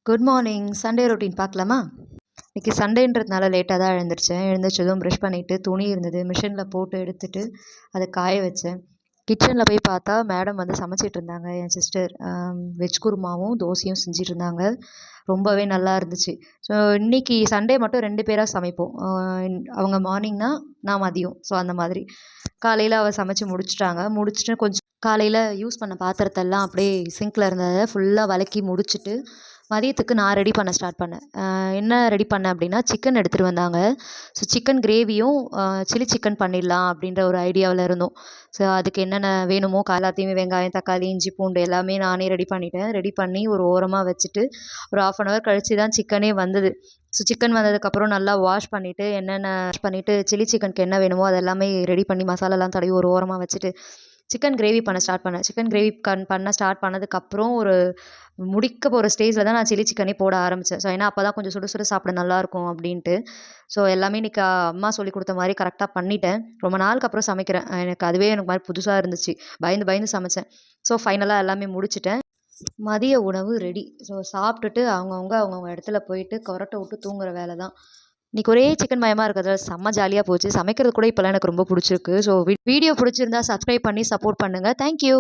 Good morning. Sunday routine பார்க்கலாமா? இன்றைக்கி சண்டேன்றதுனால லேட்டாக தான் எழுந்திரிச்சேன். எழுந்திரிச்சதும் ப்ரஷ் பண்ணிவிட்டு துணி இருந்தது மிஷினில் போட்டு எடுத்துட்டு அதை காய வச்சேன். கிச்சனில் போய் பார்த்தா மேடம் வந்து சமைச்சிட்டு இருந்தாங்க. என் சிஸ்டர் வெஜ் குருமாவும் தோசையும் செஞ்சுட்டு இருந்தாங்க. ரொம்பவே நல்லா இருந்துச்சு. ஸோ இன்றைக்கி சண்டே மட்டும் 2 பேராக சமைப்போம். அவங்க மார்னிங்னா நான் மதியம். ஸோ அந்த மாதிரி காலையில் அவள் சமைச்சு முடிச்சுட்டு கொஞ்சம் காலையில் யூஸ் பண்ண பாத்திரத்தெல்லாம் அப்படியே சிங்க்கில் இருந்ததை ஃபுல்லாக விளக்கி முடிச்சுட்டு மதியத்துக்கு நான் ரெடி பண்ண ஸ்டார்ட் பண்ணேன். என்ன ரெடி பண்ணேன் அப்படின்னா, சிக்கன் எடுத்துகிட்டு வந்தாங்க. ஸோ சிக்கன் கிரேவியும் சில்லி சிக்கன் பண்ணிடலாம் அப்படின்ற ஒரு ஐடியாவில் இருந்தோம். ஸோ அதுக்கு என்னென்ன வேணுமோ எல்லாத்தையுமே வெங்காயம், தக்காளி, இஞ்சி, பூண்டு எல்லாமே நானே ரெடி பண்ணிட்டேன். ரெடி பண்ணி ஒரு ஓரமாக வச்சுட்டு ஒரு 1/2 அன் ஹவர் கழித்து தான் சிக்கனே வந்தது. ஸோ சிக்கன் வந்ததுக்கப்புறம் நல்லா வாஷ் பண்ணிவிட்டு சில்லி சிக்கனுக்கு என்ன வேணுமோ அதெல்லாமே ரெடி பண்ணி மசாலாலாம் தடவி ஒரு ஓரமாக வச்சுட்டு சிக்கன் கிரேவி பண்ண ஸ்டார்ட் பண்ணேன். சிக்கன் கிரேவி பண்ண ஸ்டார்ட் பண்ணதுக்கப்புறம் ஒரு முடிக்க போகிற ஸ்டேஜில் தான் நான் சில்லி சிக்கனே போட ஆரம்பித்தேன். ஸோ ஏன்னா அப்போ தான் கொஞ்சம் சுட சுட சாப்பிட நல்லாயிருக்கும் அப்படின்ட்டு. ஸோ எல்லாமே இன்றைக்கி அம்மா சொல்லிக் கொடுத்த மாதிரி கரெக்டாக பண்ணிட்டேன். ரொம்ப நாளுக்கு அப்புறம் சமைக்கிறேன். எனக்கு மாதிரி புதுசாக இருந்துச்சு. பயந்து பயந்து சமைச்சேன். ஸோ ஃபைனலாக எல்லாமே முடிச்சிட்டேன். மதிய உணவு ரெடி. ஸோ சாப்பிட்டுட்டு அவங்கவுங்க இடத்துல போயிட்டு கொரட்டை விட்டு தூங்குற வேலை தான். இன்றைக்கி ஒரே சிக்கன் மயமாக இருக்கிறதுல செம்ம ஜாலியாக போச்சு. சமைக்கிறது கூட இப்போலாம் எனக்கு ரொம்ப பிடிச்சிருக்கு. ஸோ வீடியோ பிடிச்சிருந்தா சப்ஸ்கிரைப் பண்ணி சப்போர்ட் பண்ணுங்கள். தேங்க்யூ.